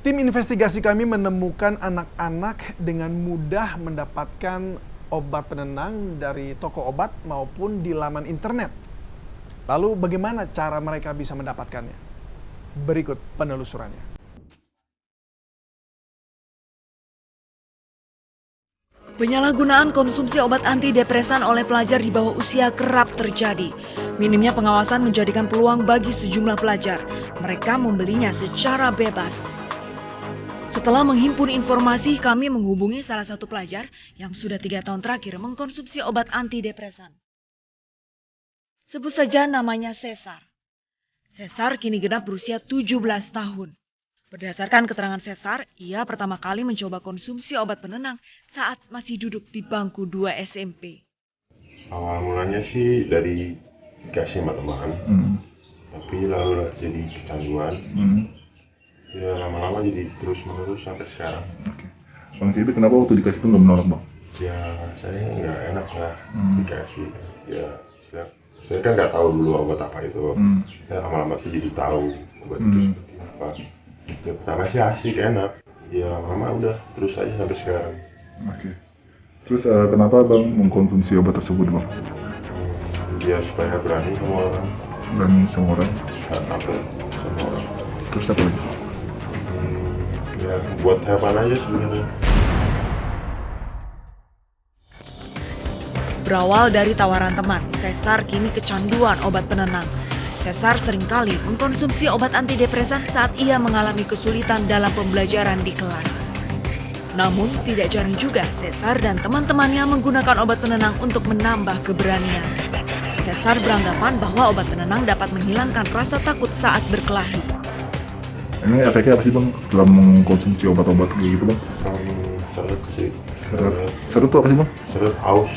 Tim investigasi kami menemukan anak-anak dengan mudah mendapatkan obat penenang dari toko obat maupun di laman internet. Lalu bagaimana cara mereka bisa mendapatkannya? Berikut penelusurannya. Penyalahgunaan konsumsi obat antidepresan oleh pelajar di bawah usia kerap terjadi. Minimnya pengawasan menjadikan peluang bagi sejumlah pelajar. Mereka membelinya secara bebas. Setelah menghimpun informasi, kami menghubungi salah satu pelajar yang sudah 3 tahun terakhir mengkonsumsi obat antidepresan. Sebut saja namanya Cesar. Cesar kini genap berusia 17 tahun. Berdasarkan keterangan Cesar, ia pertama kali mencoba konsumsi obat penenang saat masih duduk di bangku 2 SMP. Awal mulanya sih dari dikasih sama teman, tapi lalu jadi kecanduan. Ya lama-lama jadi terus menerus sampai sekarang. Oke. Bang Cibi, kenapa waktu dikasih itu nggak menolak, Bang? Ya saya nggak enak lah dikasih. Ya saya kan nggak tahu dulu obat apa itu. Ya lama-lama sih jadi tahu obat itu seperti apa. Ya pertama sih asik, enak. Ya lama-lama udah terus aja sampai sekarang. Oke. Terus kenapa Bang mengkonsumsi obat tersebut, Bang? Ya supaya berani sama orang. Berani sama orang? Takut sama orang. Terus apa lagi? Ya buat hewan aja sebenarnya. Berawal dari tawaran teman, Cesar kini kecanduan obat penenang. Cesar seringkali mengkonsumsi obat antidepresan saat ia mengalami kesulitan dalam pembelajaran di kelas. Namun, tidak jarang juga Cesar dan teman-temannya menggunakan obat penenang untuk menambah keberanian. Cesar beranggapan bahwa obat penenang dapat menghilangkan rasa takut saat berkelahi. Ini efeknya apa sih, Bang, setelah mengkonsumsi obat-obat kayak gitu, Bang? Seret sih. Seret tuh apa sih, Bang? Seret, haus,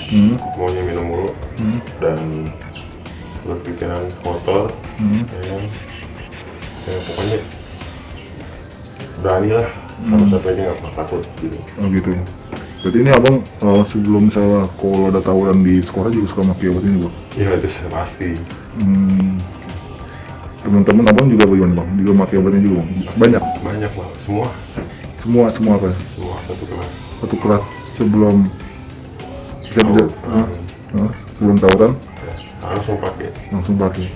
maunya minum mulu, dan berpikiran kotor, ya pokoknya berani lah, harus sampai dia nggak pernah takut gitu. Oh gitu ya. Berarti ini Abang sebelum misalnya kalau ada tawuran di sekolah juga suka pakai obat ini, Bang? Iya itu pasti. Teman-teman Abang juga bagaimana, Bang? Juga pakai obatnya juga, Bang? Banyak? Banyak Bang, semua Apa? Semua satu kelas. Satu kelas sebelum sebelum tawuran? Langsung pakai.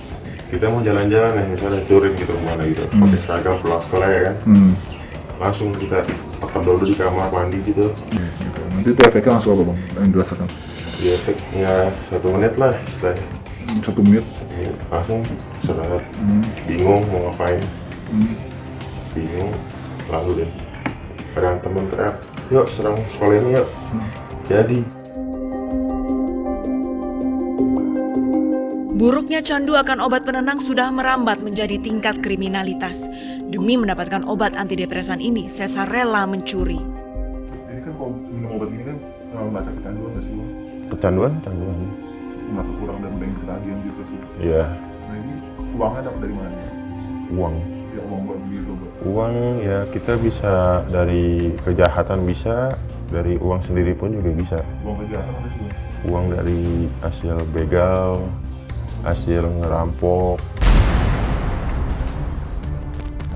Kita mau jalan-jalan ya, misalnya touring gitu kemana gitu, pakai seragam pulang sekolah ya kan, langsung kita pakai dulu di kamar mandi gitu. Gitu. Nanti itu efeknya langsung apa, Bang, yang dirasakan? Ya efeknya 1 menit lah istilahnya. 1 menit? Ya, langsung seret, bingung mau ngapain, bingung, lalu deh kadang temen teriak, yuk serang sekolah ini yuk, jadi. Buruknya candu akan obat penenang sudah merambat menjadi tingkat kriminalitas. Demi mendapatkan obat antidepresan ini, Cesar rela mencuri. Jadi kan kalau minum obat ini kan baca kecanduan nggak sih, Bang? Kecanduan. Merasa kurang dan ada yang ketagihan gitu sih. Iya. Nah ini uangnya dapat dari mana? Uang. Ya uang buat beli itu, Bang. Uang ya kita bisa dari kejahatan, bisa dari uang sendiri pun juga bisa. Uang kejahatan apa sih, Bang? Uang dari hasil begal, hasil ngerampok,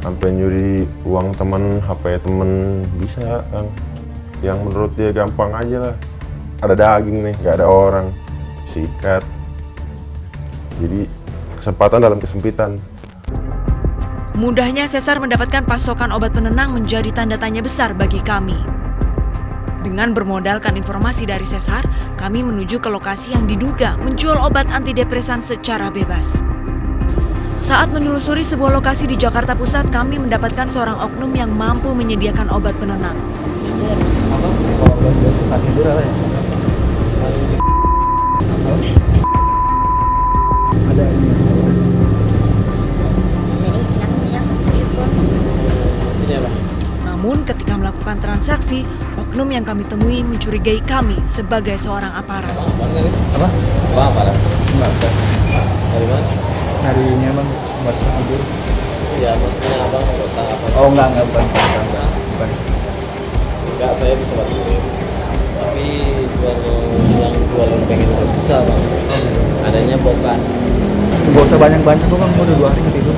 sampai nyuri uang temen, HP temen bisa kan. Yang menurut dia gampang aja lah, ada daging nih, nggak ada orang, sikat. Jadi kesempatan dalam kesempitan. Mudahnya Cesar mendapatkan pasokan obat penenang menjadi tanda tanya besar bagi kami. Dengan bermodalkan informasi dari Cesar, kami menuju ke lokasi yang diduga menjual obat antidepresan secara bebas. Saat menelusuri sebuah lokasi di Jakarta Pusat, kami mendapatkan seorang oknum yang mampu menyediakan obat penenang. Apa? Kalau obat susah tidur apa ya? Ada ini. Sini apa? Namun ketika melakukan transaksi, oknum yang kami temui mencurigai kami sebagai seorang aparat. Apa? Wah, aparat. Enggak. Dari mana? Hari ini Bang, buat tidur. Ya, maksudnya Abang tahu apa? Oh, enggak, bukan. Enggak, saya bisa bantuin. Tapi yang jual pengen itu susah, Bang. Adanya bokan. Enggak usah banyak-banyak tuh Bang, udah 2 hari nggak tidur.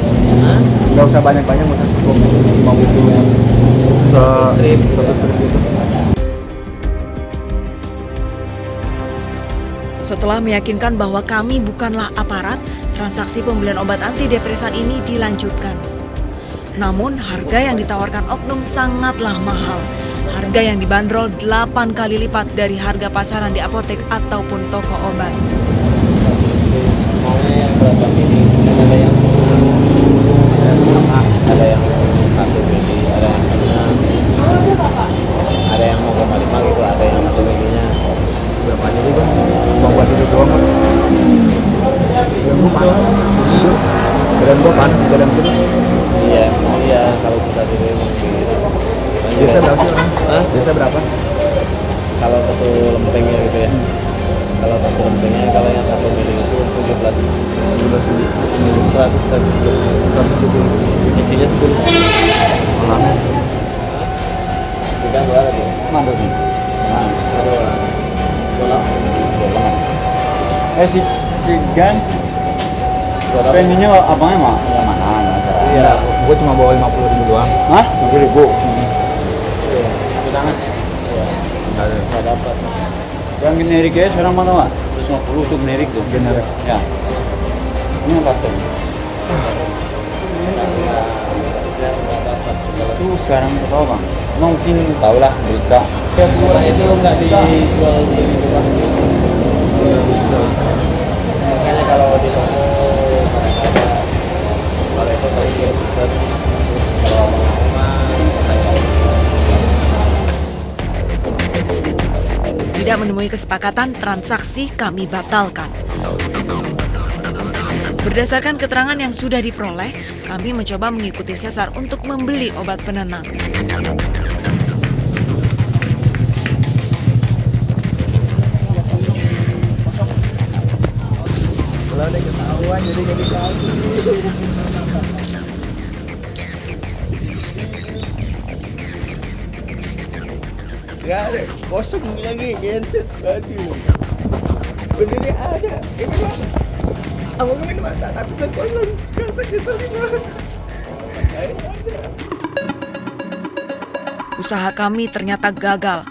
Enggak usah banyak-banyak, enggak usah 50 dulu. Satu strip gitu. Setelah meyakinkan bahwa kami bukanlah aparat, transaksi pembelian obat antidepresan ini dilanjutkan. Namun harga yang ditawarkan oknum sangatlah mahal. Harga yang dibanderol 8 kali lipat dari harga pasaran di apotek ataupun toko obat. Maunya yang berapa mili? Ada yang setengah, ada yang 1 mili, ada yang setengah, ada yang 0,5 gitu, ada yang 1 milinya. Berapa jadi bang? Bang buat tidur doang bang. Badan gue panas, tidur. Badan gue panas, badan terus. Iya, kalau kita tidur emang gitu. Biasa berapa sih orang? Hah? Biasa berapa? Kalau 1 lempengnya gitu ya. Kalau 1 lempengnya, kalau yang 1 mili itu 17 mili. 170. Isinya 10. Lama. Tiga berapa tuh? Mana nih? Satu orang. Bola. Si Gan Bola. pengennya abangnya mah yang mana? Iya. Gue cuma bawa 50.000 doang. Hah? 50.000? Iya. Satu tangan. Iya. Nggak dapat. Yang generiknya sekarang mana Pak? 150 tuh generik tuh. Generik. Ya. Ini apa tuh? Saya nggak dapat. Tuh sekarang tahu bang. Mungkin tahu lah berita. Bola itu nggak dijual di luas gitu. Makanya kalau di toko kadang-kadang kalau itu paling dia pesen, terus kalau mau mas saya Tidak menemui kesepakatan, transaksi kami batalkan. Berdasarkan keterangan yang sudah diperoleh, kami mencoba mengikuti Cesar untuk membeli obat penenang. Kalau udah ketahuan jadi lagi. nggak ada, kosong lagi, gentet berarti. Benernya ada, ini mah abang main mata tapi kan kosong, kesel gimana? Usaha kami ternyata gagal.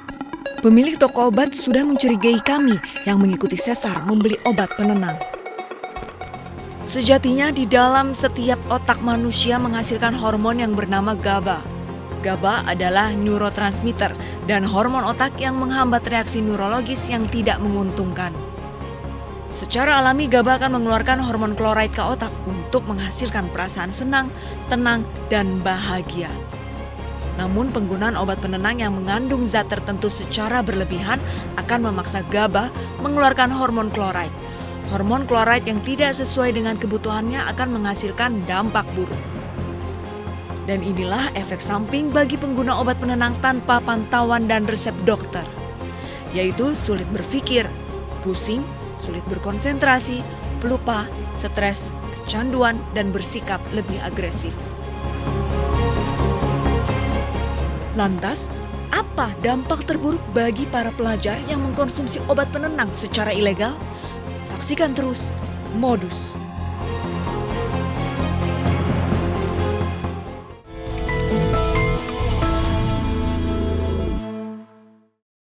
Pemilik toko obat sudah mencurigai kami yang mengikuti Cesar membeli obat penenang. Sejatinya di dalam setiap otak manusia menghasilkan hormon yang bernama GABA. GABA adalah neurotransmitter dan hormon otak yang menghambat reaksi neurologis yang tidak menguntungkan. Secara alami GABA akan mengeluarkan hormon klorid ke otak untuk menghasilkan perasaan senang, tenang, dan bahagia. Namun penggunaan obat penenang yang mengandung zat tertentu secara berlebihan akan memaksa GABA mengeluarkan hormon klorid. Hormon klorid yang tidak sesuai dengan kebutuhannya akan menghasilkan dampak buruk. Dan inilah efek samping bagi pengguna obat penenang tanpa pantauan dan resep dokter, yaitu sulit berpikir, pusing, sulit berkonsentrasi, pelupa, stres, kecanduan, dan bersikap lebih agresif. Lantas, apa dampak terburuk bagi para pelajar yang mengkonsumsi obat penenang secara ilegal? Saksikan terus Modus.